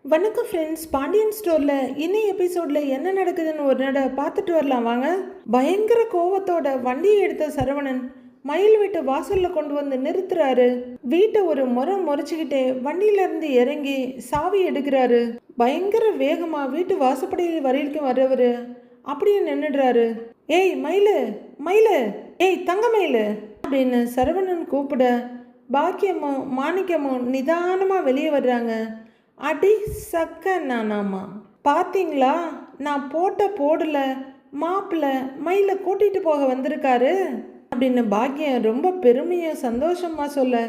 வணக்கம் ஃப்ரெண்ட்ஸ். பாண்டியன் ஸ்டோரில் இன்னும் எபிசோடில் என்ன நடக்குதுன்னு ஒரு நட பார்த்துட்டு வரலாம் வாங்க. பயங்கர கோவத்தோட வண்டியை எடுத்த சரவணன் மயில் வீட்டு வாசலில் கொண்டு வந்து நிறுத்துறாரு. வீட்டை ஒரு முறைச்சிக்கிட்டே வண்டியிலேருந்து இறங்கி சாவி எடுக்கிறாரு. பயங்கர வேகமாக வீட்டு வாசப்படி வரைக்கும் வர்றவர் அப்படியே நின்றுடுறாரு. ஏய் மயிலு, மயிலு, ஏய் தங்க மயிலு அப்படின்னு சரவணன் கூப்பிட பாக்கியமும் மாணிக்கமும் நிதானமாக வெளியே வர்றாங்க. அடி சக்க நானாமா, பார்த்தீங்களா நான் போட்ட போடல மாப்பிள்ளை மயிலை கூட்டிகிட்டு போக வந்திருக்காரு அப்படின்னு பாக்கியம் ரொம்ப பெருமையாக சந்தோஷமா சொல்ல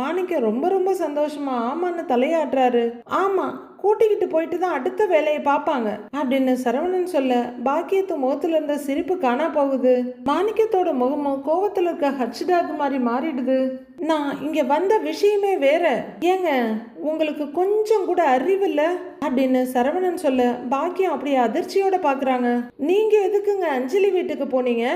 மாணிக்கம் ரொம்ப ரொம்ப சந்தோஷமா ஆமான்னு தலையாட்டுறாரு. ஆமாம், கூட்டிக்கிட்டு போயிட்டு தான் அடுத்த வேலையை பார்ப்பாங்க அப்படின்னு சரவணன் சொல்ல பாக்கியத்து முகத்துல இருந்த சிரிப்பு காணா போகுது. மாணிக்கத்தோட முகமும் கோவத்துல இருக்க ஹச்டாக் மாதிரி மாறிடுது. நான் இங்க வந்த விஷயமே வேற. ஏங்க உங்களுக்கு கொஞ்சம் கூட அறிவில்ல அப்படின்னு சரவணன் சொல்ல பாக்கியம் அப்படியே அதிர்ச்சியோட பாக்குறாங்க. நீங்க எதுக்குங்க அஞ்சலி வீட்டுக்கு போனீங்க?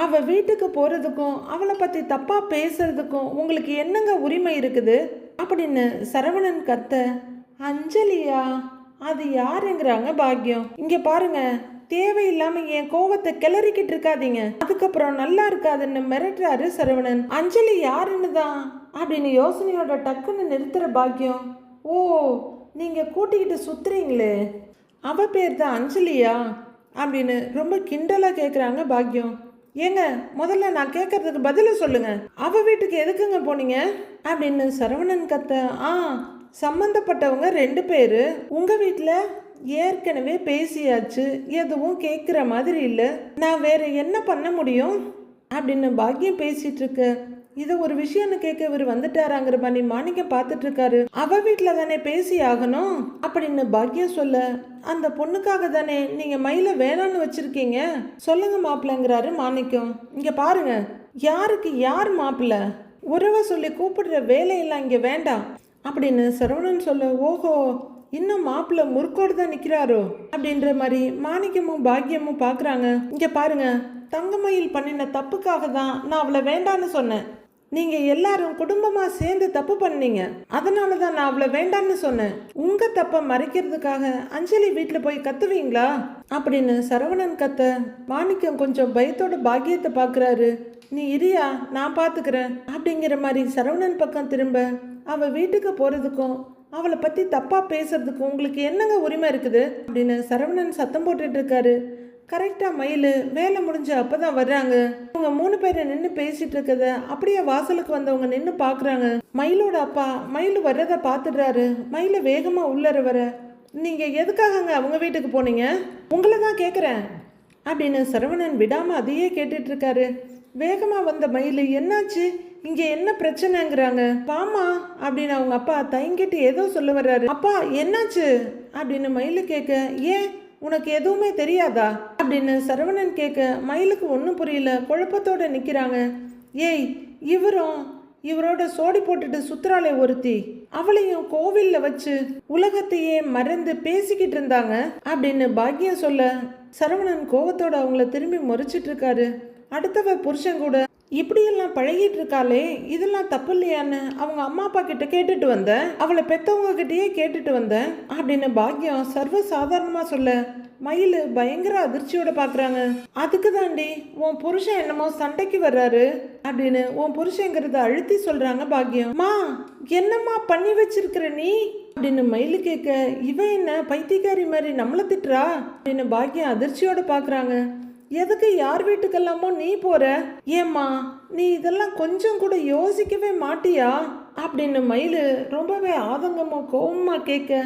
அவ வீட்டுக்கு போறதுக்கும் அவளை பத்தி தப்பா பேசுறதுக்கும் உங்களுக்கு என்னங்க உரிமை இருக்குது அப்படின்னு சரவணன் கத்த, அஞ்சலியா அது யாருங்கிறாங்க பாக்கியம். இங்க பாருங்க, தேவையில்லாம என் கோவத்தை கிளறிக்கிட்டு இருக்காதீங்க, அதுக்கப்புறம் நல்லா இருக்காதுன்னு மிரட்டுறாரு சரவணன். அஞ்சலி யாருன்னு தான் அப்படின்னு யோசனையோட டக்குன்னு நிறுத்துற பாக்கியம். ஓ, நீங்க கூட்டிக்கிட்டு சுத்துறீங்களே, அவ பேர் தான் அஞ்சலியா அப்படின்னு ரொம்ப கிண்டலா கேட்குறாங்க பாக்கியம். ஏங்க முதல்ல நான் கேட்கறதுக்கு பதில சொல்லுங்க, அவ வீட்டுக்கு எதுக்குங்க போனீங்க அப்படின்னு சரவணன் கத்த. சம்பந்தப்பட்டவங்க 2 பேர் உங்கள் வீட்டில் ஏற்கனவே பேசியாச்சு, எதுவும் கேட்குற மாதிரி இல்லை, நான் வேற என்ன பண்ண முடியும் அப்படின்னு பாக்கியம் பேசிட்டு இருக்கு. இதை ஒரு விஷயம்னு கேட்க இவர் வந்துட்டாராங்கிற மாதிரி மாணிக்கம் பார்த்துட்டு இருக்காரு. அவ வீட்டில் தானே பேசி ஆகணும் அப்படின்னு பாக்கியம் சொல்ல, அந்த பொண்ணுக்காக தானே நீங்கள் மயில வேணான்னு வச்சிருக்கீங்க, சொல்லுங்க மாப்பிள்ளைங்கிறாரு மாணிக்கம். இங்கே பாருங்க, யாருக்கு யார் மாப்பிள்ளை, உறவை சொல்லி கூப்பிடுற வேலையெல்லாம் இங்கே வேண்டாம் அப்படின்னு சரவணன் சொல்ல, ஓஹோ இன்னும் மாப்பிள்ளை முறுக்கோடு தான் நிற்கிறாரோ அப்படின்ற மாதிரி மாணிக்கமும் பாக்கியமும் பார்க்குறாங்க. இங்கே பாருங்க, தங்கமயில் பண்ணின தப்புக்காக தான் நான் அவளை வேண்டான்னு சொன்னேன். நீங்கள் எல்லாரும் குடும்பமாக சேர்ந்து தப்பு பண்ணீங்க, அதனால தான் நான் அவளை வேண்டான்னு சொன்னேன். உங்கள் தப்பை மறைக்கிறதுக்காக அஞ்சலி வீட்டில் போய் கத்துவீங்களா அப்படின்னு சரவணன் கத்த மாணிக்கம் கொஞ்சம் பயத்தோட பாக்கியத்தை பார்க்குறாரு. நீ இரியா, நான் பார்த்துக்கிறேன் அப்படிங்கிற மாதிரி சரவணன் பக்கம் திரும்ப, அவள் வீட்டுக்கு போகிறதுக்கும் அவளை பற்றி தப்பாக பேசுறதுக்கும் உங்களுக்கு என்னங்க உரிமை இருக்குது அப்படின்னு சரவணன் சத்தம் போட்டுட்டு இருக்காரு. கரெக்டாக மயில் வேலை முடிஞ்ச அப்போ தான் வர்றாங்க. அவங்க 3 பேரை நின்று பேசிட்டு இருக்கத அப்படியே வாசலுக்கு வந்தவங்க நின்று பார்க்குறாங்க. மயிலோட அப்பா மயில் வர்றதை பார்த்துடுறாரு. மயில வேகமாக உள்ளர வர, நீங்கள் எதுக்காகங்க அவங்க வீட்டுக்கு போனீங்க, உங்களை தான் கேட்குறேன் அப்படின்னு சரவணன் விடாமல் அதையே கேட்டுட்டு இருக்காரு. வேகமாக வந்த மயில், என்னாச்சு இங்கே என்ன பிரச்சனைங்கிறாங்க. பாமா அப்படின்னு அவங்க அப்பா தயங்கிட்டு ஏதோ சொல்ல வர்றாரு. அப்பா என்னாச்சு அப்படின்னு மயிலு கேட்க, ஏன் உனக்கு எதுவுமே தெரியாதா அப்படின்னு சரவணன் கேட்க மயிலுக்கு ஒன்றும் புரியல, குழப்பத்தோட நிற்கிறாங்க. ஏய், இவரோட சோடி போட்டுட்டு சுத்துறாளே ஒருத்தி, அவளையும் கோவில்ல வச்சு உலகத்தையே மறந்து பேசிக்கிட்டு இருந்தாங்க அப்படின்னு பாக்கியம் சொல்ல சரவணன் கோவத்தோட அவங்கள திரும்பி முறைச்சிட்டு இருக்காரு. அடுத்தவ புருஷன் கூட இப்படியெல்லாம் பழகிட்டு இருக்காளே, இதெல்லாம் தப்பு இல்லையான்னு அவங்க அம்மா அப்பா கிட்ட கேட்டுட்டு வந்தேன், அவளை பெத்தவங்க கிட்டயே கேட்டுட்டு வந்தேன் அப்படின்னு பாக்கியம் சர்வ சாதாரணமா சொல்ல மயில் பயங்கர அதிர்ச்சியோட பாக்குறாங்க. அதுக்கு தாண்டி உன் புருஷன் என்னமோ சண்டைக்கு வர்றாரு அப்படின்னு உன் புருஷங்கிறத அழுத்தி சொல்றாங்க பாக்கியம். மா என்னம்மா பண்ணி வச்சிருக்கிற நீ அப்படின்னு மயில் கேட்க, இவன் என்ன பைத்தியக்காரி மாதிரி நம்மளை திட்டுறா அப்படின்னு பாக்கியம் அதிர்ச்சியோட பாக்குறாங்க. எதுக்கு யார் வீட்டுக்கெல்லாமோ நீ போற, ஏம்மா நீ இதெல்லாம் கொஞ்சம் கூட யோசிக்கவே மாட்டியா அப்படின்னு மயில் ரொம்பவே ஆதங்கமோ கோவமா கேட்க,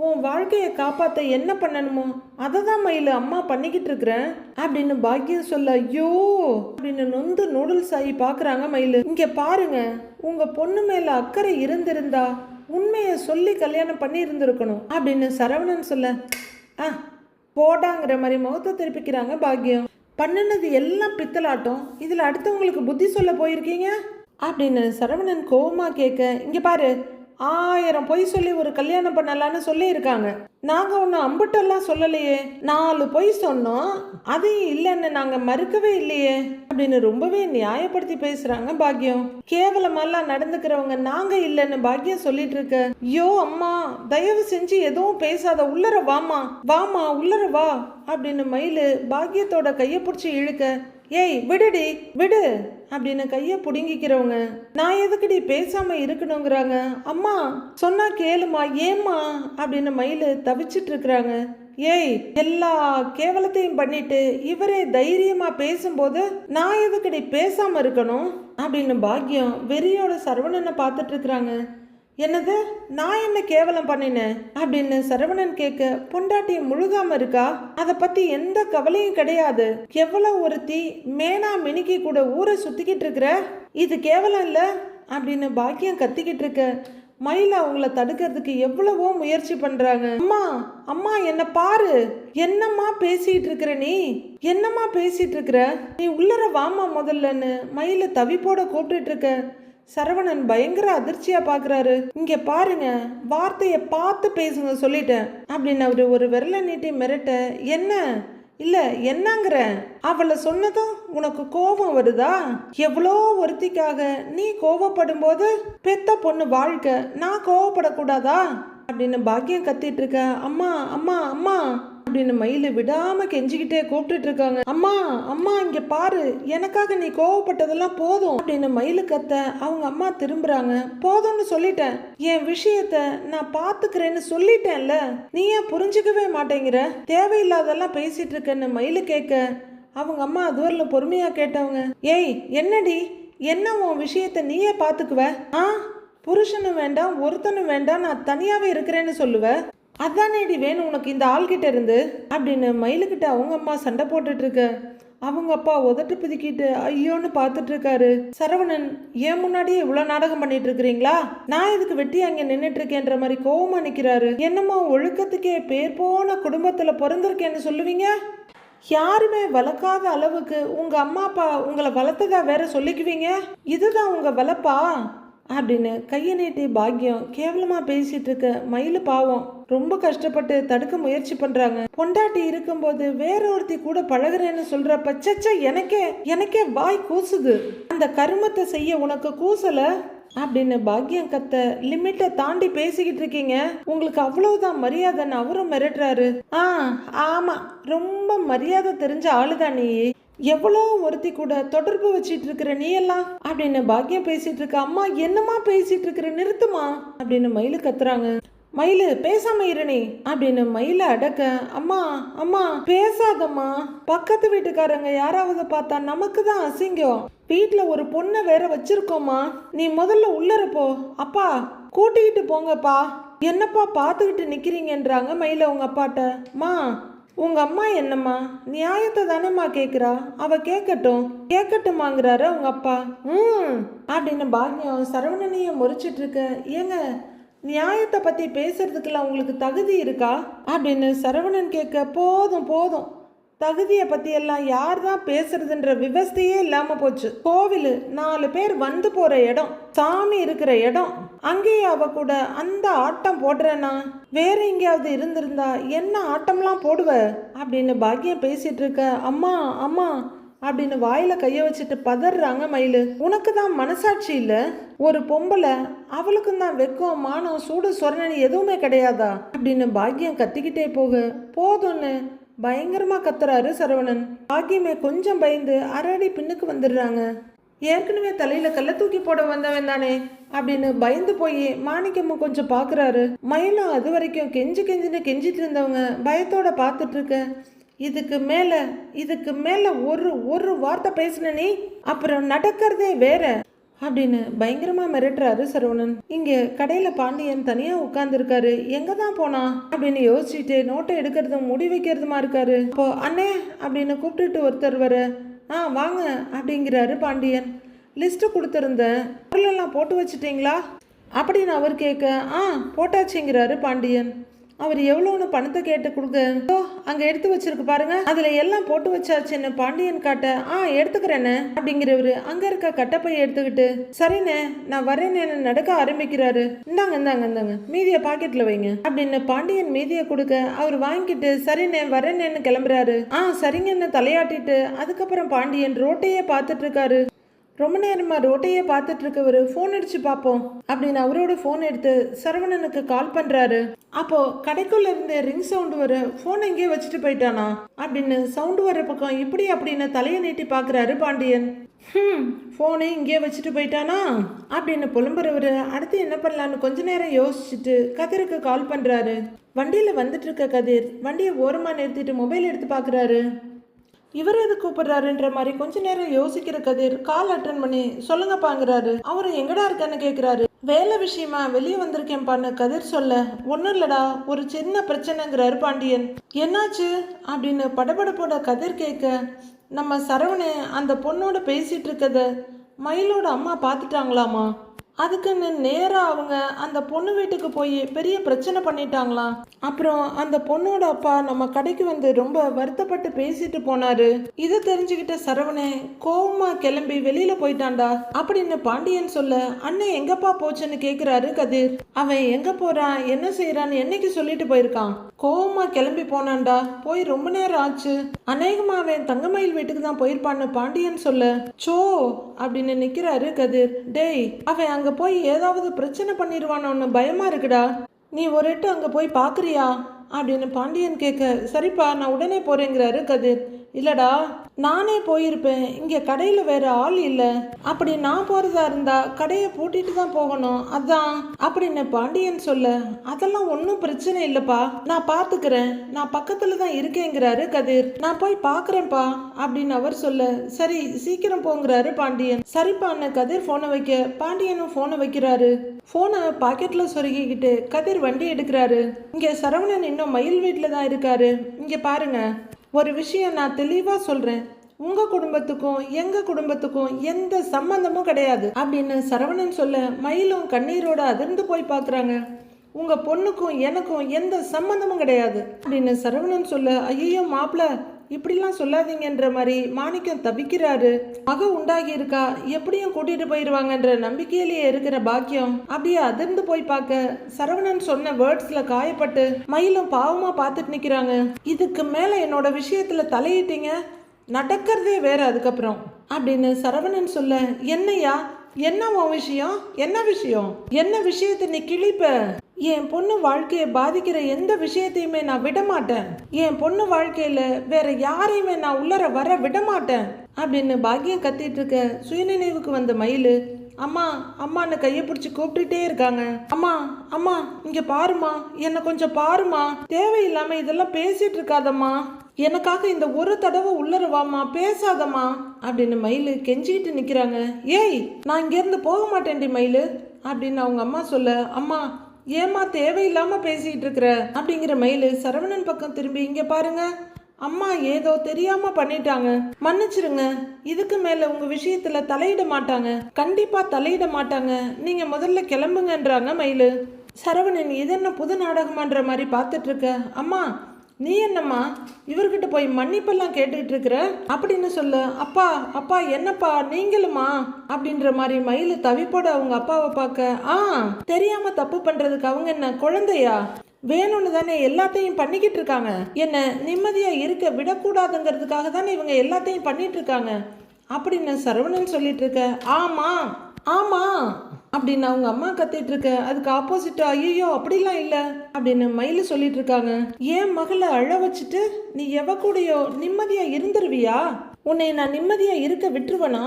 உன் வாழ்க்கையை காப்பாற்ற என்ன பண்ணணுமோ அதை தான் மயில் அம்மா பண்ணிக்கிட்டு இருக்கிறேன் அப்படின்னு பாக்கியம் சொல்ல, ஐயோ அப்படின்னு நொந்து நூடுல்ஸ் ஆகி பார்க்குறாங்க மயில். இங்கே பாருங்க, உங்கள் பொண்ணு மேலே அக்கறை இருந்திருந்தா உண்மையை சொல்லி கல்யாணம் பண்ணி இருந்திருக்கணும் அப்படின்னு சரவணன் சொல்ல, போடாங்கிற மாதிரி முகத்தை திருப்பிக்கிறாங்க பாக்கியம். பண்ணினது எல்லாம் பித்தலாட்டம், இதில் அடுத்தவங்களுக்கு புத்தி சொல்ல போயிருக்கீங்க அப்படின்னு சரவணன் கோவமாக கேட்க, இங்கே பாரு, 1000 பொய் சொல்லி ஒரு கல்யாணம் பண்ணலான்னு சொல்லியிருக்காங்க. நாங்க ஒன்றும் அம்புட்டெல்லாம் சொல்லலையே, 4 பொய் சொன்னோம், அதையும் இல்லைன்னு நாங்க மறுக்கவே இல்லையே அப்படின்னு ரொம்பவே நியாயப்படுத்தி பேசுறாங்க பாக்யம். கேவலமெல்லாம் நடந்துக்கிறவங்க நாங்க இல்லைன்னு பாக்யம் சொல்லிட்டு இருக்க. ஐயோ அம்மா, தயவு செஞ்சு எதுவும் பேசாத, உள்ளர வாமா வாமா உள்ளர வா அப்படின்னு மயிலு பாக்யத்தோட கையை பிடிச்சி இழுக்க, ஏய் விடுடி விடு அப்படின்னு கைய புடுங்கிக்கிறவங்க, நான் எதுக்குடி பேசாம இருக்கணுங்கிறாங்க. அம்மா சொன்னா கேளுமா, ஏம்மா அப்படின்னு மயிலு தவிச்சிட்டு இருக்கிறாங்க. ஏய், எல்லா கேவலத்தையும் பண்ணிட்டு இவரே தைரியமா பேசும்போது நான் எதுக்குடி பேசாம இருக்கணும் அப்படின்னு பாக்யம் வெறியோட சரவணனை பார்த்துட்டு இருக்கிறாங்க. என்னது, நான் என்ன கேவலம் பண்ணினேன் அப்படின்னு சரவணன் கேட்க, பொண்டாட்டியை முழுகாம இருக்கா, அதை பத்தி எந்த கவலையும் கிடையாது, எவ்வளவு ஒருத்தி மேனா மினிக்கி கூட ஊரை சுத்திக்கிட்டு இருக்கிற, இது கேவலம் இல்ல அப்படின்னு பாக்கியம் கத்திக்கிட்டு இருக்க. மயில அவங்கள தடுக்கிறதுக்கு எவ்வளவோ முயற்சி பண்றாங்க. அம்மா அம்மா என்ன பாரு, என்னம்மா பேசிட்டு இருக்கிற, நீ என்னம்மா பேசிட்டு இருக்கிற, நீ உள்ளர வாமா முதல்லன்னு மயில தவிப்போட கூப்பிட்டு இருக்க. சரவணன் பயங்கர அதிர்ச்சியா பாக்குறாரு. இங்க பாருங்க, வார்த்தைய பார்த்து பேசுங்க சொல்லிட்டேன் அப்படின்னு அவரு ஒரு விரல நீட்டி மிரட்ட, என்ன இல்ல என்னங்கிற, அவளை சொன்னதும் உனக்கு கோபம் வருதா, எவ்வளோ ஒருத்திக்காக நீ கோவப்படும் போது பெத்த பொண்ணு வாழ்க்கை, நான் கோவப்படக்கூடாதா அப்படின்னு பாக்கியம் கத்திட்டு இருக்க. அம்மா அம்மா அம்மா அப்படின்னு மயில விடாம கெஞ்சிக்கிட்டே கூப்பிட்டு இருக்காங்க. அம்மா அம்மா இங்க பாரு, எனக்காக நீ கோவப்பட்டதெல்லாம் போதும் அப்படின்னு மயிலு கத்த. அவங்க அம்மா திரும்புறாங்க. போதும்னு சொல்லிட்டேன், என் விஷயத்த நான் பாத்துக்கிறேன்னு சொல்லிட்டேன்ல, நீ ஏன் புரிஞ்சுக்கவே மாட்டேங்கிற, தேவையில்லாதெல்லாம் பேசிட்டு இருக்கன்னு மயிலு கேட்க, அவங்க அம்மா அதுவரில் பொறுமையா கேட்டவங்க, ஏய் என்னடி, என்ன உன் விஷயத்த நீயே பாத்துக்குவ, புருஷனும் வேண்டாம் ஒருத்தனும் வேண்டாம், நான் தனியாவே இருக்கிறேன்னு சொல்லுவ, அதானேடி வேணும் உனக்கு இந்த ஆள்கிட்ட இருந்து அப்படின்னு மயிலுக்கிட்ட அவங்க அம்மா சண்டை போட்டுட்டு இருக்க. அவங்க அப்பா உதட்டு பிதுக்கிட்டு ஐயோன்னு பார்த்துட்டு இருக்காரு. சரவணன், ஏன் முன்னாடியே இவ்வளவு நாடகம் பண்ணிட்டு இருக்கிறீங்களா, நான் இதுக்கு வெட்டி அங்க நின்றுட்டு இருக்கேன்ற மாதிரி கோவமா நிக்கிறாரு. என்னமோ ஒழுக்கத்துக்கே பேர் போன குடும்பத்துல பிறந்திருக்கேன்னு சொல்லுவீங்க, யாருமே வளர்க்காத அளவுக்கு உங்க அம்மா அப்பா உங்களை வளர்த்ததா வேற சொல்லிக்குவீங்க, இதுதான் உங்க வளர்ப்பா அப்படின்னு கையை நீட்டி பாக்கியம் கேவலமா பேசிட்டு இருக்க. மயிலு பாவம் ரொம்ப கஷ்டப்பட்டு தடுக்க முயற்சி பண்றாங்க. பொண்டாட்டி இருக்கும்போது வேற ஒருத்தி கூட பழகுறேன்னு சொல்ற பச்சை எனக்கே வாய் கூசுது, அந்த கருமத்தை செய்ய உனக்கு கூசல அப்படின்னு பாக்கியம் கத்த. லிமிட்டை தாண்டி பேசிக்கிட்டு இருக்கீங்க, உங்களுக்கு அவ்வளவுதான் மரியாதைன்னு அவரும் மிரட்டுறாரு. ஆமா, ரொம்ப மரியாதை தெரிஞ்ச ஆளுதான் நீ, எவ்வளோ ஒருத்தி கூட தொடர்பு வச்சிட்டு இருக்கிற நீ எல்லாம் அப்படின்னு பாக்கியம் பேசிட்டு இருக்க. அம்மா என்னம்மா பேசிட்டு இருக்கிற, நிறுத்துமா அப்படின்னு மயிலு கத்துறாங்க. மயிலு பேசாம இருனி அப்படின்னு மயில அடக்க. அம்மா அம்மா பேசாதம்மா, பக்கத்து வீட்டுக்காரங்க யாராவது பார்த்தா நமக்கு தான் அசிங்கம், வீட்டுல ஒரு பொண்ணை வேற வச்சிருக்கோமா, நீ முதல்ல உள்ளர போ, அப்பா கூட்டிக்கிட்டு போங்கப்பா, என்னப்பா பார்த்துக்கிட்டு நிக்கிறீங்கன்றாங்க மயில உங்க அப்பாட்ட. மா உங்க அம்மா என்னம்மா நியாயத்தை தானேம்மா கேட்குறா, அவ கேட்கட்டுமாங்கிறாரு உங்க அப்பா. அப்படின்னு பாக்கியம் சரவணனைய முறிச்சிட்டு இருக்க. ஏங்க, நியாயத்தை பத்தி பேசுறதுக்கெல்லாம் உங்களுக்கு தகுதி இருக்கா அப்படின்னு சரவணன் கேட்க. போதும் போதும், தகுதியை பத்தி எல்லாம் யார் தான் பேசுறதுன்ற விவஸ்தையே இல்லாம போச்சு. கோவில் 4 பேர் வந்து போற இடம், சாமி இருக்கிற இடம், அங்கேயே அவ கூட அந்த ஆட்டம் போடுறேன்னா வேற எங்கேயாவது இருந்திருந்தா என்ன ஆட்டம்லாம் போடுவ அப்படின்னு பாக்கியம் பேசிட்டு இருக்க. அம்மா அம்மா அப்படின்னு வாயில கைய வச்சுட்டு பதறாங்க மயிலு. உனக்கு தான் மனசாட்சி இல்ல, ஒரு பொம்பளை அவளுக்கும் தான் வெக்கம் மானம் சூடு சொரணி எதுவுமே கிடையாதா அப்படின்னு பாக்கியம் கத்திக்கிட்டே போதும்னு பயங்கரமா கத்துறாரு சரவணன். பாக்கியமே கொஞ்சம் பயந்து அரடி பின்னுக்கு வந்துடுறாங்க. ஏற்கனவே தலையில கல்ல தூக்கி போட வந்தவன் தானே அப்படின்னு பயந்து போய் மாணிக்கமும் கொஞ்சம் பாக்குறாரு. மயிலும் அது வரைக்கும் கெஞ்சின்னு கெஞ்சிட்டு இருந்தவங்க பயத்தோட பார்த்துட்டு இருக்க. இதுக்கு மேல ஒரு வார்த்தை பேசின நீ அப்புறம் நடக்கிறதே வேற அப்படின்னு பயங்கரமா மிரட்டுறாரு சரவணன். இங்க கடையில பாண்டியன் தனியா உட்கார்ந்துருக்காரு. எங்க தான் போனா அப்படின்னு யோசிச்சுட்டு நோட்டை எடுக்கிறதும் முடி வைக்கிறதுமா இருக்காரு. இப்போ அண்ணே அப்படின்னு கூப்பிட்டுட்டு ஒருத்தர் வர, வாங்க அப்படிங்கிறாரு பாண்டியன். லிஸ்ட்டு கொடுத்துருந்தேன், பொருளெல்லாம் போட்டு வச்சுட்டீங்களா அப்படின்னு அவர் கேட்க. போட்டாச்சுங்கிறாரு பாண்டியன். அவர் எவ்வளோன்னு பணத்தை கேட்டு கொடுக்க அங்க எடுத்து வச்சிருக்கு பாருங்க, அதுல எல்லாம் போட்டு வச்சாச்சுன்னு பாண்டியன் காட்ட எடுத்துக்கிறேன்னு அப்படிங்கிறவரு அங்க இருக்க கட்டப்பையை எடுத்துக்கிட்டு சரிண்ணே நான் வரேன்னு நடக்க ஆரம்பிக்கிறாரு. இந்தாங்க இந்தாங்க இந்தாங்க மீதிய பாக்கெட்ல வைங்க அப்படின்னு பாண்டியன் மீதிய கொடுக்க அவர் வாங்கிட்டு சரிண்ணே வரேன்னு கிளம்புறாரு. சரிங்கன்னு தலையாட்டிட்டு அதுக்கப்புறம் பாண்டியன் ரோட்டையே பார்த்துட்டு இருக்காரு. ரொம்ப நேரமாக ரோட்டையே பார்த்துட்டு இருக்கவர் ஃபோன் அடிச்சு பார்ப்போம் அப்படின்னு அவரோட ஃபோன் எடுத்து சரவணனுக்கு கால் பண்ணுறாரு. அப்போ கடைக்குள்ள இருந்து ரிங் சவுண்டு வர ஃபோன் எங்கேயே வச்சுட்டு போயிட்டானா அப்படின்னு சவுண்டு வர பக்கம் இப்படி அப்படின்னு தலையை நீட்டி பார்க்குறாரு பாண்டியன். ஃபோனை இங்கேயே வச்சுட்டு போயிட்டானா அப்படின்னு புலம்புறவர் அடுத்து என்ன பண்ணலான்னு கொஞ்ச நேரம் யோசிச்சுட்டு கதிருக்கு கால் பண்ணுறாரு. வண்டியில் வந்துட்டு இருக்க கதிர் வண்டியை ஓரமாக நிறுத்திட்டு மொபைல் எடுத்து பார்க்குறாரு. இவர் எது கூப்பிடுறாருன்ற மாதிரி கொஞ்ச நேரம் யோசிக்கிற கதிர் கால் அட்டன் பண்ணி சொல்லுங்கப்பாங்கிறாரு. அவரு எங்கடா இருக்கான்னு கேட்குறாரு. வேலை விஷயமா வெளியே வந்திருக்கேன்பான்னு கதிர் சொல்ல ஒன்றும் இல்லடா ஒரு சின்ன பிரச்சனைங்கிறாரு பாண்டியன். என்னாச்சு அப்படின்னு படபடப்போட கதிர் கேட்க நம்ம சரவணே அந்த பொண்ணோட பேசிட்டு இருக்கத மயிலோட அம்மா பார்த்துட்டாங்களாமா. அதுக்குன்னு நேராக அவங்க அந்த பொண்ணு வீட்டுக்கு போய் பெரிய பிரச்சனை பண்ணிட்டாங்களாம். அப்புறம் அந்த பொண்ணோட அப்பா நம்ம கடைக்கு வந்து ரொம்ப வருத்தப்பட்டு பேசிட்டு போனாரு. இதை தெரிஞ்சுக்கிட்ட சரவணே கோவமா கிளம்பி வெளியில போயிட்டான்டா அப்படின்னு பாண்டியன் சொல்ல அண்ணன் எங்கப்பா போச்சுன்னு கேக்குறாரு கதிர். அவன் எங்க போறான் என்ன செய்யறான்னு என்னைக்கு சொல்லிட்டு போயிருக்கான். கோவமா கிளம்பி போனான்டா, போய் ரொம்ப நேரம் ஆச்சு. அநேகமா அவன் தங்கமயில் வீட்டுக்கு தான் போயிருப்பான்னு பாண்டியன் சொல்ல சோ அப்படின்னு நிக்கிறாரு கதிர். டேய் அவன் அங்க போய் ஏதாவது பிரச்சனை பண்ணிடுவானோன்னு பயமா இருக்குடா, நீ ஒரு எட்டு அங்க போய் பாக்குறியா அப்படின்னு பாண்டியன் கேட்க சரிப்பா நான் உடனே போறேங்கிறாரு கதிர். இல்லடா நானே போயிருப்பேன், இங்க கடையில வேற ஆள் இல்ல, அப்படி நான் போறதா இருந்தா கடையை பூட்டிட்டு தான் போகணும் அதான் அப்படின்னு பாண்டியன் சொல்ல அதெல்லாம் ஒன்றும் பிரச்சனை இல்லப்பா நான் பாத்துக்கிறேன், நான் பக்கத்துல தான் இருக்கேங்கிறாரு கதிர். நான் போய் பாக்குறேன்ப்பா அப்படின்னு அவர் சொல்ல சரி சீக்கிரம் போங்கிறாரு பாண்டியன். சரிப்பான்னு கதிர் போனை வைக்க பாண்டியனும் போனை வைக்கிறாரு. போனை பாக்கெட்ல சொருகிக்கிட்டு கதிர் வண்டி எடுக்கிறாரு. இங்க சரவணன் இன்னும் மயில் வீட்டில் தான் இருக்காரு. இங்க பாருங்க ஒரு விஷயம் நான் தெளிவா சொல்றேன், உங்க குடும்பத்துக்கும் எங்க குடும்பத்துக்கும் எந்த சம்பந்தமும் கிடையாது அப்படின்னு சரவணன் சொல்ல மயிலும் கண்ணீரோட அதிர்ந்து போய் பார்க்குறாங்க. உங்க பொண்ணுக்கும் எனக்கும் எந்த சம்பந்தமும் கிடையாது அப்படின்னு சரவணன் சொல்ல ஐயோ மாப்பிள்ள இப்படிலாம் சொல்லாதீங்கன்ற மாதிரி மாணிக்கம் தவிக்கிறாரு. மக உண்டாகி இருக்கா எப்படியும் கூட்டிட்டு போயிடுவாங்கன்ற நம்பிக்கையிலேயே இருக்கிற பாக்கியம் அப்படியே அதிர்ந்து போய் பார்க்க சரவணன் சொன்ன வேர்ட்ஸ்ல காயப்பட்டு மயிலும் பாவமா பார்த்துட்டு நிக்கிறாங்க. இதுக்கு மேல என்னோட விஷயத்துல தலையிட்டீங்க நடக்கிறதே வேற அதுக்கப்புறம் அப்படின்னு சரவணன் சொல்ல என்னையா என்ன உன் விஷயம் என்ன விஷயம் என்ன விஷயத்தை நீ கிழிப்ப, என் பொண்ணு வாழ்க்கையை பாதிக்கிற எந்த விஷயத்தையுமே நான் விட மாட்டேன், என் பொண்ணு வாழ்க்கையில வேற யாரையுமே நான் உள்ளர வர விட மாட்டேன் அப்படின்னு பாக்கியம் கத்திட்டு இருக்க சுயநினைவுக்கு வந்த மயிலு அம்மா அம்மான்னு கையை பிடிச்சி கூப்பிட்டுட்டே இருக்காங்க. அம்மா அம்மா இங்க பாருமா என்ன கொஞ்சம் பாருமா, தேவையில்லாம இதெல்லாம் பேசிட்டு இருக்காதம்மா, எனக்காக இந்த ஒரு தடவை உள்ளரவாமா பேசாதம்மா அப்படின்னு மயிலு கெஞ்சிக்கிட்டு நிக்கிறாங்க. ஏய் நான் இங்க இருந்து போக மாட்டேன்டி மயிலு அப்படின்னு அவங்க அம்மா சொல்ல அம்மா ஏமா தேவையில்லாம பேசிட்டு இருக்கிற அப்படிங்கிற மயிலு சரவணன் பக்கம் திரும்பி இங்க பாருங்க அம்மா ஏதோ தெரியாம பண்ணிட்டாங்க மன்னிச்சிருங்க, இதுக்கு மேல உங்க விஷயத்துல தலையிட மாட்டாங்க, கண்டிப்பா தலையிட மாட்டாங்க, நீங்க முதல்ல கிளம்புங்கன்றாங்க மயிலு. சரவணன் இது என்ன புது நாடகமான்ற மாதிரி பார்த்துட்டு இருக்க அம்மா நீ என்னம்மா இவர்கிட்ட போய் மன்னிப்பெல்லாம் கேட்டுட்டு இருக்கிற அப்படின்னு சொல்ல அப்பா அப்பா என்னப்பா நீங்களுமா அப்படின்ற மாதிரி மயிலு தவிப்போட அவங்க அப்பாவை பார்க்க தெரியாம தப்பு பண்றதுக்கு அவங்க என்ன குழந்தையா, வேணும்னு தானே எல்லாத்தையும் பண்ணிக்கிட்டு இருக்காங்க, என்ன நிம்மதியா இருக்க விடக்கூடாதுங்கிறதுக்காக தானே இவங்க எல்லாத்தையும் பண்ணிட்டு இருக்காங்க அப்படின்னு சரவணன் சொல்லிட்டு இருக்க. ஆமா ஆமா அப்படின்னு அவங்க அம்மா கத்திட்டு இருக்க அதுக்கு ஆப்போசிட்டா ஐயோ அப்படிலாம் இல்லை அப்படின்னு மயிலு சொல்லிட்டு இருக்காங்க. ஏன் மகளை அழ வச்சுட்டு நீ எவ கூடயோ நிம்மதியா இருந்துருவியா, உன்னை நான் நிம்மதியா இருக்க விட்டுருவனா,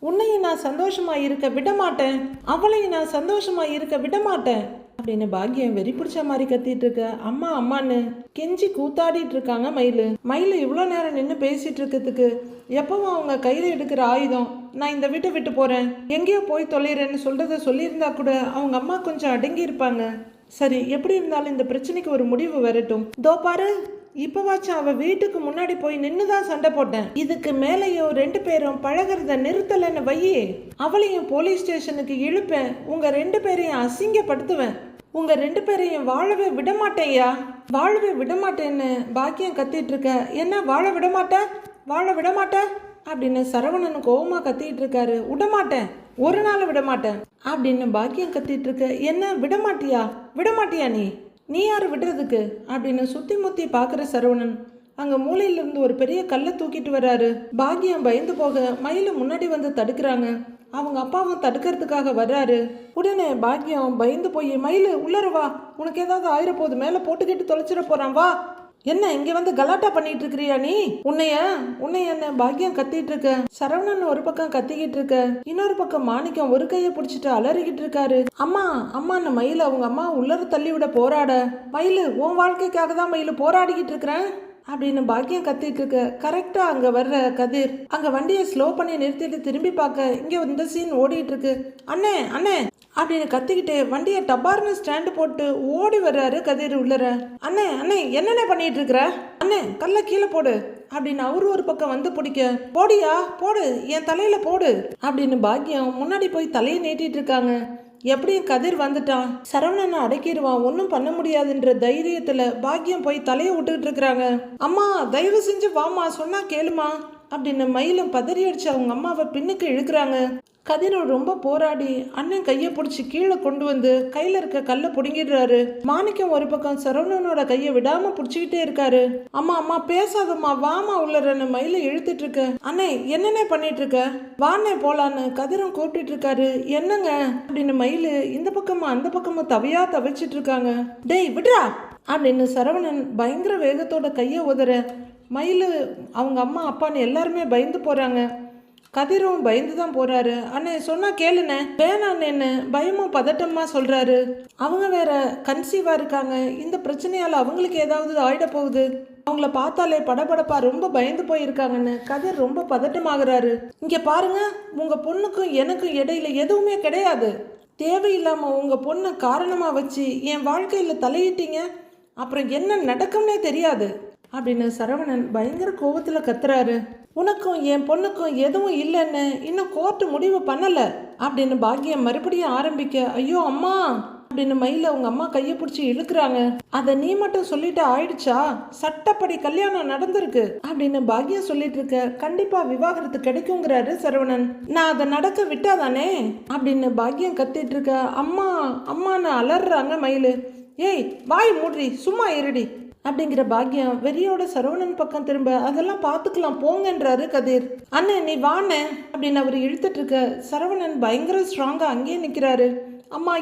உன்னையும் நான் சந்தோஷமா இருக்க விட மாட்டேன், அவளையும் நான் சந்தோஷமா இருக்க விட மாட்டேன் அப்படின்னு பாக்கியம் வெறி பிடிச்ச மாதிரி கத்திட்டு இருக்க. அம்மா அம்மான்னு கெஞ்சி கூத்தாடிட்டு இருக்காங்க மயிலு. மயிலு இவ்வளோ நேரம் நின்று பேசிட்டு இருக்கிறதுக்கு எப்பவும் அவங்க கையில எடுக்கிற ஆயுதம் நான் இந்த வீட்டை விட்டு போறேன் எங்கேயோ போய் தொலைறேன்னு சொல்றத சொல்லியிருந்தா கூட அவங்க அம்மா கொஞ்சம் அடங்கி இருப்பாங்க. சரி எப்படி இருந்தாலும் இந்த பிரச்சனைக்கு ஒரு முடிவு வரட்டும், தோ பாரு இப்பவாச்சும் அவ வீட்டுக்கு முன்னாடி போய் நின்னுதான் சண்டை போட்டேன். இதுக்கு மேலையும் 2 பேரும் பழகிறத நிறுத்தலன்னு வையே, அவளையும் போலீஸ் ஸ்டேஷனுக்கு இழுப்பேன். உங்க 2 பேரையும் அசிங்கப்படுத்துவேன். உங்க 2 பேரையும் வாழவே விடமாட்டேயா, வாழவே விடமாட்டேன்னு பாக்கியம் கத்திட்டு இருக்க. என்ன வாழ விடமாட்ட, வாழ விடமாட்ட அப்படின்னு சரவணன் கோவமா கத்திட்டு இருக்காரு. விடமாட்டேன், ஒரு நாள் விடமாட்டேன் அப்படின்னு பாக்கியம் கத்திட்டு இருக்க. என்ன விடமாட்டியா, விடமாட்டியா நீ யாரு விடுறதுக்கு அப்படின்னு சுத்தி முத்தி பாக்குற சரவணன் அங்க மூலையிலிருந்து ஒரு பெரிய கல்லை தூக்கிட்டு வர்றாரு. பாக்கியம் பயந்து போக மயில முன்னாடி வந்து தடுக்கிறாங்க. அவங்க அப்பாவும் தடுக்கிறதுக்காக வர்றாரு. உடனே பாக்கியம் பயந்து போய், மயிலு உள்ளர வா, உனக்கு ஏதாவது ஆயிரப்போது மேல போட்டுக்கிட்டு தொலைச்சிட போறான், வா. என்ன இங்க வந்து கலாட்டா பண்ணிட்டு இருக்கிறியா நீ? உன்னைய என்ன பாக்கியம் கத்திட்டு இருக்க. சரவணன் ஒரு பக்கம் கத்திக்கிட்டு இருக்க, இன்னொரு பக்கம் மாணிக்கம் ஒரு கையை பிடிச்சிட்டு அலறிக்கிட்டு இருக்காரு. அம்மா அம்மான்னு மயில அவங்க அம்மா உள்ளர தள்ளி விட போராட, மயிலு உன் வாழ்க்கைக்காக தான் மயிலு போராடிக்கிட்டு இருக்கிறேன் அப்படின்னு பாக்கியம் கத்திட்டு இருக்க. கரெக்டா அங்க வர்ற கதிர் அங்க வண்டியை ஸ்லோ பண்ணி நிறுத்திட்டு திரும்பி பார்க்க இங்க இந்த சீன் ஓடிட்டு இருக்கு. அண்ணே அண்ணே அப்படின்னு கத்திக்கிட்டு வண்டியை டப்பார்னு ஸ்டாண்டு போட்டு ஓடி வர்றாரு கதிர் உள்ளர. அண்ணே அண்ணே என்னென்ன பண்ணிட்டு இருக்கிற, அண்ணே கல்ல கீழே போடு அப்படின்னு அவரு ஒரு பக்கம் வந்து பிடிக்க, போடியா போடு, என் தலையில போடு அப்படின்னு பாக்கியம் முன்னாடி போய் தலையை நீட்டிட்டு இருக்காங்க. எப்படியும் கதிர் வந்துட்டான், சரவணனை அடக்கிடுவான், ஒன்றும் பண்ண முடியாதுன்ற தைரியத்துல பாக்கியம் போய் தலையை விட்டுக்கிட்டு இருக்கிறாங்க. அம்மா தயவு செஞ்சு வாமா, சொன்னா கேளுமா அப்படின்னு மயிலும் பதறி அடிச்சு அவங்க அம்மாவை பின்னுக்கு இழுக்கிறாங்க. கதிர் ரொம்ப போராடி அண்ணன் கையை பிடிச்சி கீழே கொண்டு வந்து கையில இருக்க கல்லை பிடுங்கிடுறாரு. மாணிக்கம் ஒரு பக்கம் சரவணனோட கையை விடாம பிடிச்சிக்கிட்டே இருக்காரு. அம்மா அம்மா பேசாதம்மா, வாமா உள்ளறன்னு மயில இழுத்துட்டு இருக்க. அண்ணே என்னென்ன பண்ணிட்டு இருக்க, வாண்ணே போலான்னு கதிரும் கூப்பிட்டு இருக்காரு. என்னங்க அப்படின்னு மயிலு இந்த பக்கமா அந்த பக்கமா தவியா தவிச்சிட்டு இருக்காங்க. டேய் விடுறா அப்படின்னு சரவணன் பயங்கர வேகத்தோட கையை உதற மயிலு அவங்க அம்மா அப்பான்னு எல்லாருமே பயந்து போறாங்க. கதிரும் பயந்து தான் போறாரு. அண்ணே சொன்னா கேளுண்ணே, வேணான்னு பயமும் பதட்டமா சொல்றாரு. அவங்க வேற கன்சீவா இருக்காங்க, இந்த பிரச்சனையால அவங்களுக்கு ஏதாவது ஆயிட போகுது, அவங்கள பார்த்தாலே படபடப்பா ரொம்ப பயந்து போயிருக்காங்கன்னு கதிர் ரொம்ப பதட்டமாகறாரு. இங்க பாருங்க, உங்க பொண்ணுக்கும் எனக்கும் இடையில எதுவுமே கிடையாது. தேவையில்லாம உங்க பொண்ணை காரணமா வச்சு என் வாழ்க்கையில தலையிட்டீங்க, அப்புறம் என்ன நடக்கும்னே தெரியாது அப்படின்னு சரவணன் பயங்கர கோபத்துல கத்துறாரு. உனக்கும் என் பொண்ணுக்கும் எதுவும் இல்லைன்னு இன்னும் கோர்ட்டு முடிவு பண்ணல அப்படின்னு பாக்கியம் மறுபடியும் ஆரம்பிக்க, ஐயோ அம்மா அப்படின்னு மயில அவங்க அம்மா கையை பிடிச்சி இழுக்கிறாங்க. அதை நீ மட்டும் சொல்லிட்டு ஆயிடுச்சா, சட்டப்படி கல்யாணம் நடந்திருக்கு அப்படின்னு பாக்கியம் சொல்லிட்டு இருக்க. கண்டிப்பா விவாகரத்து கிடைக்குங்கிறாரு சரவணன். நான் அதை நடக்க விட்டாதானே அப்படின்னு பாக்கியம் கத்திட்டு இருக்க. அம்மா அம்மான்னு அலறாங்க மயிலு. ஏய் வாய் மூடி சும்மா இருடி அப்படிங்கிற பாக்கியம் வெறியோட சரவணன் பக்கம் திரும்ப, அதெல்லாம் பார்த்துக்கலாம் போங்கன்றாரு கதிர். அண்ணே நீ வாண்ணே அப்படின்னு அவர் இழுத்துட்டு இருக்க. சரவணன் பயங்கர ஸ்ட்ராங்கா அங்கேயே நிக்கிறாரு. அம்மா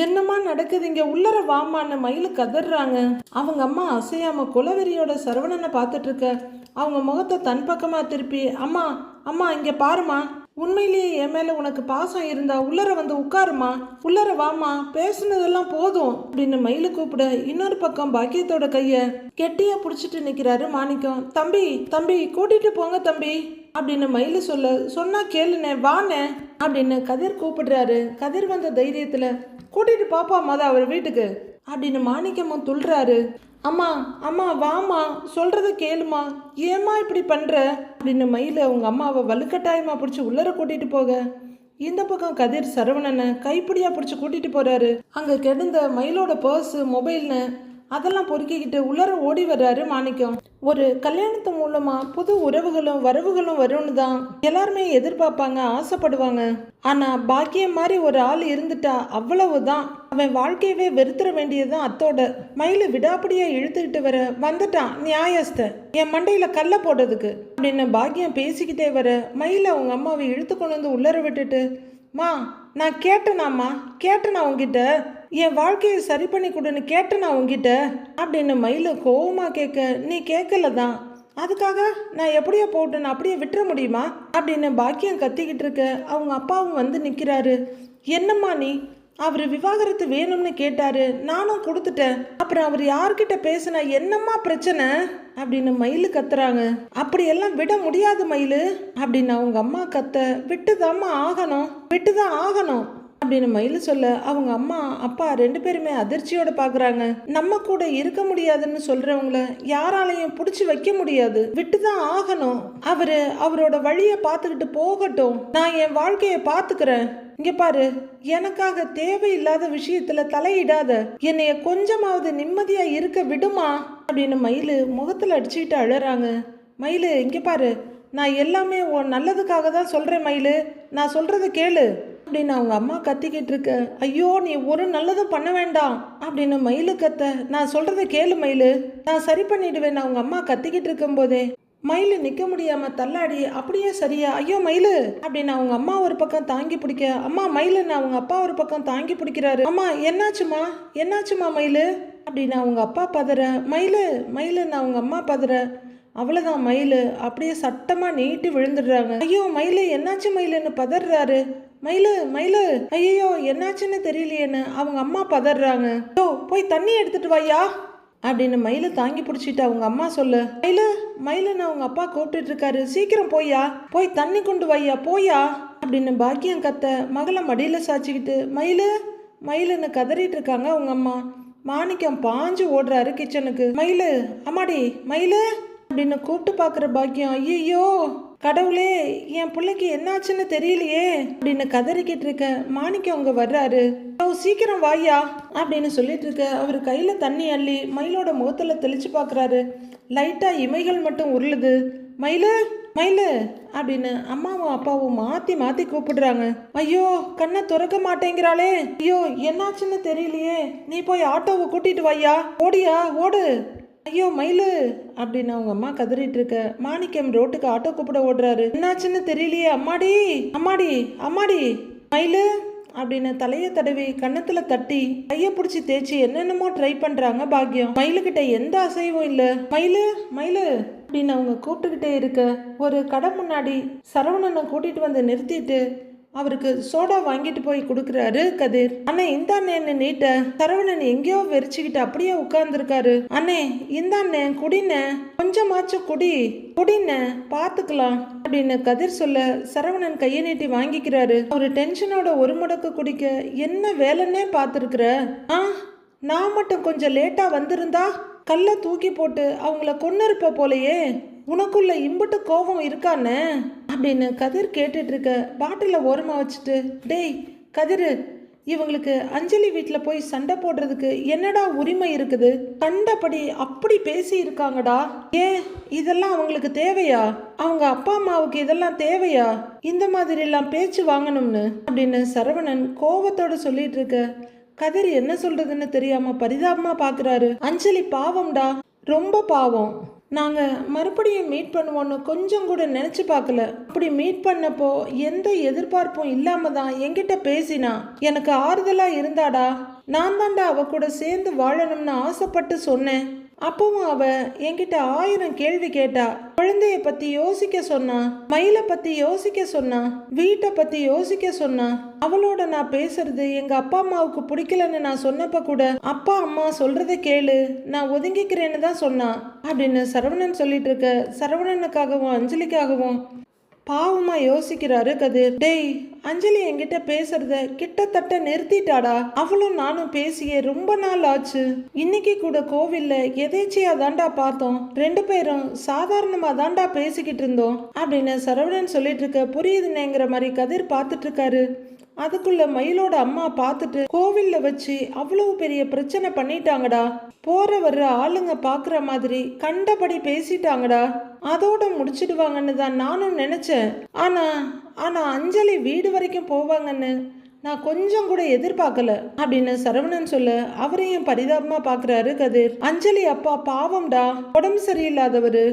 என்னம்மா நடக்குது, இங்க உள்ளர வாமான்னு மயிலு கதறாங்க. அவங்க அம்மா அசையாம குலவெறியோட சரவணனை பார்த்துட்டு இருக்க. அவங்க முகத்தை தன் பக்கமா திருப்பி, அம்மா அம்மா இங்க பாருமா, உண்மையிலேயே என் மேல உனக்கு பாசம் இருந்தா உள்ளர வந்து உட்காருமா, உள்ளர வாமா, பேசுனதெல்லாம் போதும் அப்படின்னு மயிலு கூப்பிட இன்னொரு பக்கம் பாக்கியத்தோட கைய கெட்டியா புடிச்சிட்டு நிக்கிறாரு மாணிக்கம். தம்பி தம்பி கூட்டிட்டு போங்க தம்பி அப்படின்னு மயிலு சொன்னா கேளுனே, வானே அப்படின்னு கதிர் கூப்பிடுறாரு. கதிர் வந்த தைரியத்துல கூட்டிட்டு பாப்பா மொத அவர் வீட்டுக்கு அப்படின்னு மாணிக்கமும் துள்றாரு. அம்மா அம்மா வாமா, சொல்றத கேளுமா, ஏமா இப்படி பண்ற அப்படின்னு மயில அவங்க அம்மாவை வலுக்கட்டாயமா பிடிச்சி உள்ளர கூட்டிட்டு போக, இந்த பக்கம் கதிர் சரவணனை கைப்பிடியா பிடிச்சி கூட்டிட்டு போறாரு. அங்க கிடந்த மயிலோட பர்ஸ் மொபைல்னு அதெல்லாம் பொறுக்கிக்கிட்டு உள்ளர ஓடி வர்றாரு மாணிக்கம். ஒரு கல்யாணத்து மூலமா புது உறவுகளும் வரவுகளும் வரும்னு தான் எல்லாருமே எதிர்பார்ப்பாங்க, ஆசைப்படுவாங்க. ஆனா பாக்கியம் மாதிரி ஒரு ஆள் இருந்துட்டா அவ்வளவுதான், அவன் வாழ்க்கையவே வெறுத்துற வேண்டியதுதான் அத்தோட. மயில விடாப்படியா இழுத்துக்கிட்டு வர, வந்துட்டான் நியாயஸ்த என் மண்டையில கல்ல போடுறதுக்கு அப்படின்னு பாக்கியம் பேசிக்கிட்டே வர, மயில அவங்க அம்மாவை இழுத்து கொண்டு வந்து உள்ளர விட்டுட்டு, மா நான் கேட்டேனா உங்ககிட்ட, என் வாழ்க்கையை சரி பண்ணி கொடுன்னு கேட்டேனா உங்ககிட்ட அப்படின்னு மயில கோவமா கேட்க, நீ கேட்கல தான், அதுக்காக நான் எப்படியோ போட்டு நான் அப்படியே விட்டுற முடியுமா அப்படின்னு பாக்கியம் கத்திக்கிட்டு இருக்க. அவங்க அப்பாவும் வந்து நிற்கிறாரு. என்னம்மா நீ, அவர் விவாகரத்து வேணும்னு கேட்டாரு, நானும் கொடுத்துட்டேன், அப்புறம் அவர் யார்கிட்ட பேசினா என்னம்மா பிரச்சனை அப்படின்னு மயிலு கத்துறாங்க. அப்படியெல்லாம் விட முடியாது மயிலு அப்படின்னு அவங்க அம்மா கத்த, விட்டுதான் ஆகணும் அப்படின்னு மயிலு சொல்ல அவங்க அம்மா அப்பா 2 பேருமே அதிர்ச்சியோட பாக்குறாங்க. நம்ம கூட இருக்க முடியாதுன்னு சொல்றவங்கள யாராலையும் புடிச்சு வைக்க முடியாது, விட்டுதான் ஆகணும். அவரோட வழியை பார்த்துக்கிட்டு போகட்டும், நான் என் வாழ்க்கையை பார்த்துக்கிறேன். இங்க பாரு, எனக்காக தேவையில்லாத விஷயத்துல தலையிடாத, என்னைய கொஞ்சமாவது நிம்மதியா இருக்க விடுமா அப்படின்னு மயிலு முகத்துல அடிச்சுக்கிட்டு அழறாங்க. மயிலு, இங்க பாரு, நான் எல்லாமே உன் நல்லதுக்காக தான் சொல்றேன் மயிலு, நான் சொல்றத கேளு அப்படின்னு அவங்க அம்மா கத்திக்கிட்டு இருக்க. ஐயோ, நீ ஒரு நல்லதும் பண்ண வேண்டாம் அப்படின்னு மயிலு கத்த. நான் சொல்றத கேளு மயிலு, நான் சரி பண்ணிடுவேன் அவங்க அம்மா கத்திக்கிட்டு இருக்கும் போதே மயிலு நிக்க முடியாம தள்ளாடி அப்படியே சரியா ஐயோ மயிலு அப்படின்னு அவங்க அம்மா ஒரு பக்கம் தாங்கி பிடிக்க, அம்மா மயிலுன்னு அவங்க அப்பா ஒரு பக்கம் தாங்கி பிடிக்கிறாரு. அம்மா என்னாச்சுமா மயிலு அப்படின்னு அவங்க அப்பா பதற. மயிலுன்னு அவங்க அம்மா பதற. அவ்வளோதான், மயிலு அப்படியே சட்டமா நீட்டி விழுந்துடுறாங்க. ஐயோ மயிலு, என்னாச்சு மயிலுன்னு பதறாரு. மயிலு ஐயோ என்னாச்சுன்னு தெரியலையேன்னு அவங்க அம்மா பதறாங்க. ஓ, போய் தண்ணி எடுத்துட்டு வாயா அப்படின்னு மயிலு தாங்கி பிடிச்சிட்டு அவங்க அம்மா சொல்ல. மயிலுன்னு அவங்க அப்பா கூப்பிட்டு இருக்காரு. சீக்கிரம் போய் தண்ணி கொண்டு வையா போயா அப்படின்னு பாக்கியம் கத்த மகளை மடியில சாச்சிக்கிட்டு மயிலுன்னு கதறிட்டு இருக்காங்க அவங்க அம்மா. மாணிக்கம் பாஞ்சு ஓடுறாரு கிச்சனுக்கு. அம்மாடி மயிலு அப்படின்னு கூப்பிட்டு பாக்குற பாக்கியம். ஐயோ கடவுளே, என் பிள்ளைக்கு என்னாச்சுன்னு தெரியலையே அப்படின்னு கதறிக்கிட்டு இருக்க மாணிக்கம் அவங்க வர்றாரு. சீக்கிரம் வாயா அப்படின்னு சொல்லிட்டு இருக்க அவர் கையில தண்ணி அள்ளி மயிலோட முகத்துல தெளிச்சு பாக்குறாரு. லைட்டா இமைகள் மட்டும் உருளுது. மயிலு அப்படின்னு அம்மாவும் அப்பாவும் மாத்தி கூப்பிடுறாங்க. ஐயோ, கண்ணை துறக்க மாட்டேங்கிறாளே, ஐயோ என்னாச்சுன்னு தெரியலையே, நீ போய் ஆட்டோவை கூட்டிட்டு வாயா, ஓடியா ஓடு. ஐயோ மயிலு அப்படின்னு அவங்க அம்மா கதறிட்டு இருக்க மாணிக்கம் ரோட்டுக்கு ஆட்டோ கூப்பிட ஓடுறாரு. என்னாச்சுன்னு தெரியலையே, அம்மாடி மயிலு அப்படின்னு தலைய தடவி கன்னத்துல தட்டி கைய பிடிச்சி தேய்ச்சி என்னென்னமோ ட்ரை பண்றாங்க பாக்கியம். மயிலுகிட்ட எந்த அசைவும் இல்ல. மயிலு அப்படின்னு அவங்க கூப்பிட்டுக்கிட்டே இருக்க ஒரு கடை முன்னாடி சரவணனை கூட்டிட்டு வந்து நிறுத்திட்டு அவருக்கு சோடா வாங்கிட்டு போய் கொடுக்குறாரு கதிர். அண்ணே இந்தாண்ணேன்னு நீட்ட சரவணன் எங்கேயோ வெறிச்சுக்கிட்டு அப்படியே உட்கார்ந்துருக்காரு. அண்ணே இந்தாண்ணே குடிண்ணே, கொஞ்சமாச்சும் குடிண்ணே பாத்துக்கலாம் அப்படின்னு கதிர் சொல்ல சரவணன் கையை நீட்டி வாங்கிக்கிறாரு. ஒரு டென்ஷனோட ஒரு முடக்கு குடிக்க என்ன வேலைன்னே பார்த்துருக்குற, நான் மட்டும் கொஞ்சம் லேட்டா வந்திருந்தா கல்ல தூக்கி போட்டு அவங்கள கொன்னு இருப்ப போலையே, உனக்குள்ள இம்புட்டு கோபம் இருக்கான்னு அப்படின்னு கதிர் கேட்டுட்டு இருக்க பாட்டில ஓரமா வச்சுட்டு, டேய் கதிர், இவங்களுக்கு அஞ்சலி வீட்டில் போய் சண்டை போடுறதுக்கு என்னடா உரிமை இருக்குது? கண்டபடி அப்படி பேசி இருக்காங்கடா. ஏன் இதெல்லாம் அவங்களுக்கு தேவையா? அவங்க அப்பா அம்மாவுக்கு இதெல்லாம் தேவையா? இந்த மாதிரி எல்லாம் பேச்சு வாங்கணும்னு அப்படின்னு சரவணன் கோபத்தோட சொல்லிட்டு இருக்க கதிர் என்ன சொல்றதுன்னு தெரியாம பரிதாபமா பாக்குறாரு. அஞ்சலி பாவம்டா, ரொம்ப பாவம். நாங்க மறுபடியும் மீட் பண்ணுவோன்னு கொஞ்சம் கூட நினைச்சு பார்க்கல. அப்படி மீட் பண்ணப்போ எந்த எதிர்பார்ப்பும் இல்லாம தான் என்கிட்ட பேசினா. எனக்கு ஆறுதலா இருந்தாடா. நான் தாண்டா அவ கூட சேர்ந்து வாழணும்னு ஆசைப்பட்டு சொன்னேன். அப்பவும் அவ என்கிட்ட 1000 கேள்வி கேட்டா. குழந்தைய பத்தி யோசிக்க சொன்னா, மயிலை பத்தி யோசிக்க சொன்னா, வீட்டை பத்தி யோசிக்க சொன்னா. அவளோட நான் பேசுறது எங்க அப்பா அம்மாவுக்கு பிடிக்கலன்னு நான் சொன்னப்ப கூட அப்பா அம்மா சொல்றதை கேளு, நான் ஒதுங்கிக்கிறேன்னு தான் சொன்னா அப்படின்னு சரவணன் சொல்லிட்டு இருக்க சரவணனுக்காகவும் அஞ்சலிக்காகவும் பாவமா யோசிக்கிறாரு கதிர். டேய், அஞ்சலி என்கிட்ட பேசுறத கிட்டத்தட்ட நிறுத்திட்டாடா. அவளும் நானும் பேசியே ரொம்ப நாள் ஆச்சு. இன்னைக்கு கூட கோவில்ல எதேச்சியா தாண்டா பார்த்தோம். 2 பேரும் சாதாரணமா தாண்டா பேசிக்கிட்டு இருந்தோம் அப்படின்னு சரவணன் சொல்லிட்டு இருக்க. புரியுதுன்னேங்கிற மாதிரி கதிர் பார்த்துட்டு இருக்காரு. அதுக்குள்ள மயிலோட அம்மா பார்த்துட்டு கோவில்ல வச்சு அவ்வளவு பெரிய பிரச்சனை பண்ணிட்டாங்கடா. போற வர்ற ஆளுங்க பாக்குற மாதிரி கண்டபடி பேசிட்டாங்கடா. அதோட முடிச்சிடுவாங்கன்னு தான் நானும் நினைச்சேன். ஆனா அஞ்சலி வீடு வரைக்கும் போவாங்கன்னு நான் கொஞ்சம் கூட எதிர்பார்க்கல அப்படின்னு சரவணன் சொல்ல அவரையும் பரிதாபமா பாக்குறாரு கதிர். அஞ்சலி அப்பா பாவம்டா, உடம்பு சரியில்லாதவரு.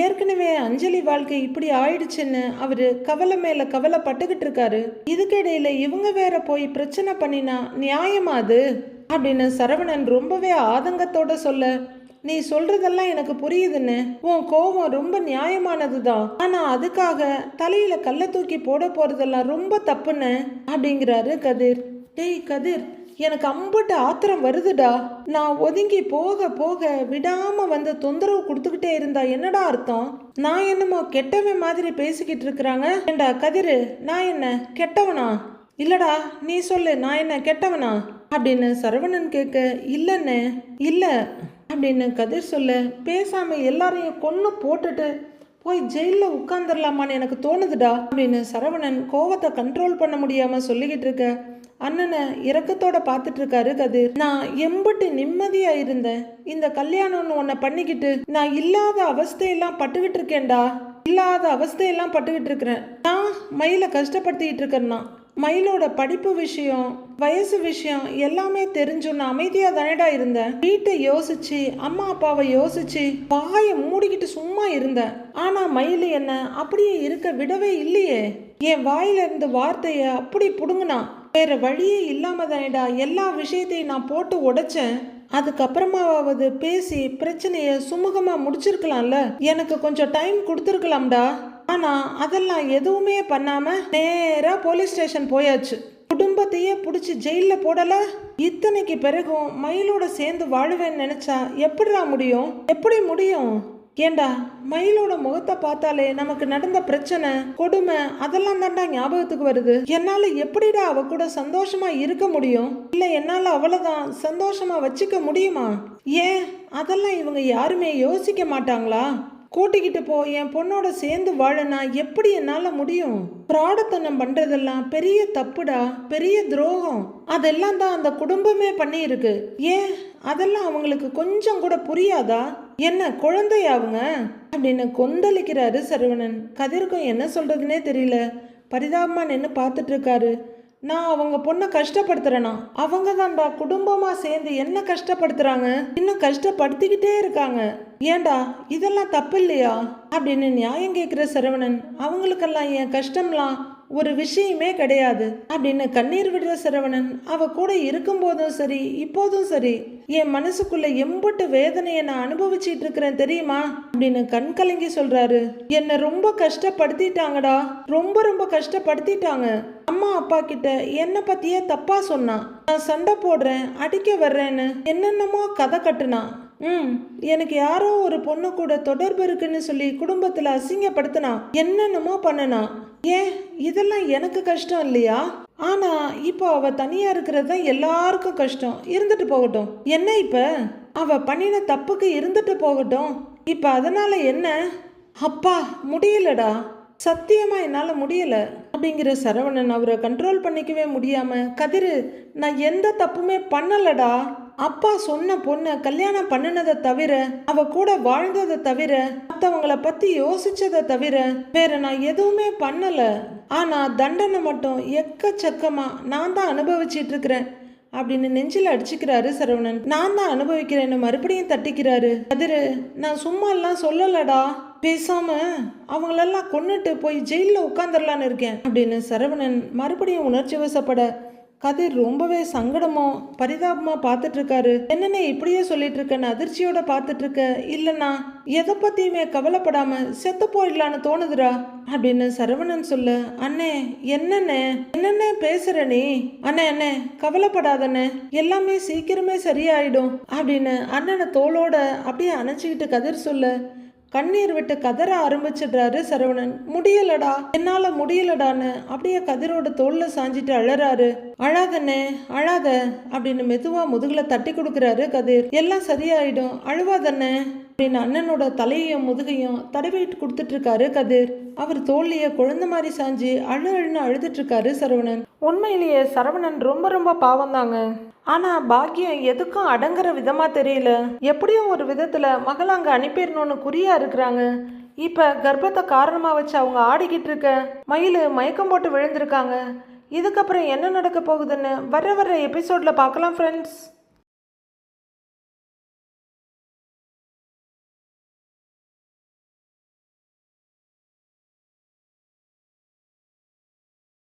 ஏற்கனவே அஞ்சலி வாழ்க்கை இப்படி ஆயிடுச்சுன்னு அவரு கவலை மேல கவலை பட்டுக்கிட்டு இருக்காரு. இதுக்கிடையில இவங்க வேற போய் பிரச்சனை பண்ணினா நியாயமா அது அப்படின்னு சரவணன் ரொம்பவே ஆதங்கத்தோட சொல்ல, நீ சொல்றதெல்லாம் எனக்கு புரியுதுன்னு, உன் கோபம் ரொம்ப நியாயமானதுதான். ஆனா அதுக்காக தலையில கல்ல தூக்கி போட போறதெல்லாம் ரொம்ப தப்புன்னு அப்படிங்கிறாரு கதிர். டேய் கதிர், எனக்கு அம்புட்டு ஆத்திரம் வருதுடா. நான் ஒதுங்கி போக போக விடாம வந்து தொந்தரவு கொடுத்துக்கிட்டே இருந்தா என்னடா அர்த்தம்? நான் என்னமோ கெட்டவன் மாதிரி பேசிக்கிட்டு இருக்கிறாங்க. ஏண்டா கதிர், நான் என்ன கெட்டவனா? இல்லடா நீ சொல்லு, நான் என்ன கெட்டவனா அப்படின்னு சரவணன் கேட்க, இல்லைன்னு இல்லை அப்படின்னு கதிர் சொல்ல, பேசாம எல்லாரையும் கொன்று போட்டுட்டு போய் ஜெயிலில் உட்காந்துடலாமான்னு எனக்கு தோணுதுடா அப்படின்னு சரவணன் கோவத்தை கண்ட்ரோல் பண்ண முடியாம சொல்லிக்கிட்டு இருக்க, அண்ணனை இரக்கத்தோட பார்த்துட்டு இருக்காரு கதிர். நான் எம்பிட்டு நிம்மதியா இருந்தேன், இந்த கல்யாணம்னு உன்னை பண்ணிக்கிட்டு நான் இல்லாத அவஸ்தையெல்லாம் பட்டுக்கிட்டு இருக்கேன்டா, இல்லாத அவஸ்தையெல்லாம் பட்டுக்கிட்டு இருக்கிறேன். நான் மயில கஷ்டப்படுத்திக்கிட்டு இருக்கேன்னா, மயிலோட படிப்பு விஷயம், வயசு விஷயம் எல்லாமே தெரிஞ்சு நான் அமைதியா தானேடா இருந்தேன். வீட்டை யோசிச்சு, அம்மா அப்பாவை யோசிச்சு வாயை மூடிக்கிட்டு சும்மா இருந்தேன். ஆனா மயில் என்ன அப்படியே இருக்க விடவே இல்லையே. என் வாயில இருந்து வார்த்தைய அப்படி புடுங்கினா. வேற வழியே இல்லாம தானேடா எல்லா விஷயத்தையும் நான் போட்டு உடைச்சேன். அதுக்கப்புறமாவது பேசி பிரச்சனைய சுமூகமா முடிச்சிருக்கலாம்ல. எனக்கு கொஞ்சம் டைம் கொடுத்துருக்கலாம்டா. ஆனா அதெல்லாம் எதுவுமே பண்ணாம நேரா போலீஸ் ஸ்டேஷன் போயாச்சு. குடும்பத்தையே பிடிச்சி ஜெயில போடல. இத்தனைக்கு பிறகும் மயிலோட சேர்ந்து வாழுவேன்னு நினைச்சா எப்படிடா முடியும்? எப்படி முடியும்? ஏண்டா மயிலோட முகத்தை பார்த்தாலே நமக்கு நடந்த பிரச்சனை, கொடுமை அதெல்லாம் தாண்டா ஞாபகத்துக்கு வருது. என்னால எப்படிடா அவ கூட சந்தோஷமா இருக்க முடியும்? இல்ல என்னால அவ்வளவுதான் சந்தோஷமா வச்சுக்க முடியுமா? ஏன் அதெல்லாம் இவங்க யாருமே யோசிக்க மாட்டாங்களா? கூட்டிக்கிட்டு போ, என் பொண்ணோட சேர்ந்து வாழனா எப்படி என்னால முடியும்? பிராடத்தனம் பண்றதெல்லாம் பெரிய தப்புடா, பெரிய துரோகம். அதெல்லாம் தான் அந்த குடும்பமே பண்ணி இருக்கு. ஏன் அதெல்லாம் அவங்களுக்கு கொஞ்சம் கூட புரியாதா? என்ன குழந்தையா அவங்க அப்படின்னு கொந்தளிக்கிறாரு சரவணன். கதிர்க்கும் என்ன சொல்றதுன்னே தெரியல. பரிதாபமா நின்று பார்த்துட்டு இருக்காரு. நான் அவங்க பொண்ணை கஷ்டப்படுத்துறேனா? அவங்க தான்டா குடும்பமா சேர்ந்து என்ன கஷ்டப்படுத்துறாங்க, இன்னும் கஷ்டப்படுத்திக்கிட்டே இருக்காங்க. ஏண்டா இதெல்லாம் தப்பு இல்லையா அப்படின்னு நியாயம் கேட்குற சரவணன், அவங்களுக்கெல்லாம் என் கஷ்டம்லாம் ஒரு விஷயமே கிடையாது அப்படின்னு கண்ணீர் விடுற சரவணன், அவ கூட இருக்கும் போதும் சரி இப்போதும் சரி என் மனசுக்குள்ள எம்பட்டு வேதனையை நான் அனுபவிச்சுட்டு இருக்கிறேன் தெரியுமா அப்படின்னு கண் கலங்கி சொல்றாரு. என்னை ரொம்ப கஷ்டப்படுத்திட்டாங்கடா, ரொம்ப ரொம்ப கஷ்டப்படுத்திட்டாங்க. அம்மா அப்பா கிட்ட என்னை பத்தியே தப்பா சொன்னான். நான் சண்டை போடுறேன், அடிக்க வர்றேன்னு என்னென்னமோ கதை கட்டுனான். எனக்கு யாரோ ஒரு பொண்ணு கூட தொடர்பு இருக்குன்னு சொல்லி குடும்பத்துல அசிங்கப்படுத்தினா, என்னென்னமோ பண்ணனா. ஏன் இதெல்லாம் எனக்கு கஷ்டம் இல்லையா? ஆனா இப்போ அவ தனியா இருக்கிறது தான் எல்லாருக்கும் கஷ்டம். இருந்துட்டு போகட்டும். என்ன இப்ப அவ பண்ணின தப்புக்கு இருந்துட்டு போகட்டும். இப்ப அதனால என்ன? அப்பா முடியலடா, சத்தியமா என்னால முடியல அப்படிங்கிற சரவணன் அவரை கண்ட்ரோல் பண்ணிக்கவே முடியாம, கதிரு நான் எந்த தப்புமே பண்ணலடா. அப்பா சொன்ன பொண்ணை கல்யாணம் பண்ணினதை தவிர, அவ கூட வாழ்ந்ததை தவிர, மற்றவங்கள பத்தி யோசிச்சதை தவிர வேற நான் எதுவுமே பண்ணல. ஆனா தண்டனை மட்டும் எக்கச்சக்கமா நான் தான் அனுபவிச்சிட்டு இருக்கிறேன் அப்படின்னு நெஞ்சில் அடிச்சுக்கிறாரு சரவணன். நான் தான் அனுபவிக்கிறேன்னு மறுபடியும் தட்டிக்கிறாரு. கதிரு நான் சும்மா எல்லாம் சொல்லலடா, பேசாம அவங்களெல்லாம் கொன்னுட்டு போய் ஜெயிலில் உட்காந்துடலான்னு இருக்கேன் அப்படின்னு சரவணன் மறுபடியும் உணர்ச்சி வசப்பட, கதிர் ரொம்பவே சங்கடமோ பரிதாபமா பார்த்துட்டு இருக்காரு. என்னென்ன இப்படியே சொல்லிட்டு இருக்கேன்னு அதிர்ச்சியோட பார்த்துட்டு இருக்க, இல்லைன்னா எதை பத்தியுமே கவலைப்படாம செத்து போயிடலான்னு தோணுதுரா அப்படின்னு சரவணன் சொல்ல, அண்ணே என்னென்ன பேசுற நீ? அண்ணே கவலைப்படாதண்ணே, எல்லாமே சீக்கிரமே சரியாயிடும் அப்படின்னு அண்ணனை தோளோட அப்படியே அணைச்சிக்கிட்டு கதிர் சொல்ல, கண்ணீர் விட்டு கதற ஆரம்பிச்சிடுறாரு சரவணன். முடியலடா, என்னால முடியலடான்னு அப்படியே கதிரோட தோல்ல சாஞ்சிட்டு அழறாரு. அழாதண்ணே அழாத அப்படின்னு மெதுவா முதுகுல தட்டி கொடுக்குறாரு கதிர். எல்லாம் சரியாயிடும், அழுவாதண்ணே அப்படின்னு அண்ணனோட தலையையும் முதுகையும் தடவிட்டு கொடுத்துட்டு இருக்காரு கதிர். அவர் தோல்லைய குழந்தை மாதிரி சாஞ்சி அழுன்னு அழுதுட்டு இருக்காரு சரவணன். உண்மையிலேயே சரவணன் ரொம்ப ரொம்ப பாவம் தாங்க. ஆனா பாக்கியம் எதுக்கும் அடங்குற விதமா தெரியல. எப்படியோ ஒரு விதத்துல மகள் அங்க அனுப்பிடணும்னு குறியா இருக்கிறாங்க. இப்ப கர்ப்பத்தை காரணமா வச்சு அவங்க ஆடிக்கிட்டு இருக்க மயில் மயக்கம் போட்டு விழுந்திருக்காங்க. இதுக்கப்புறம் என்ன நடக்க போகுதுன்னு வர எபிசோட்ல பார்க்கலாம் ஃப்ரெண்ட்ஸ்.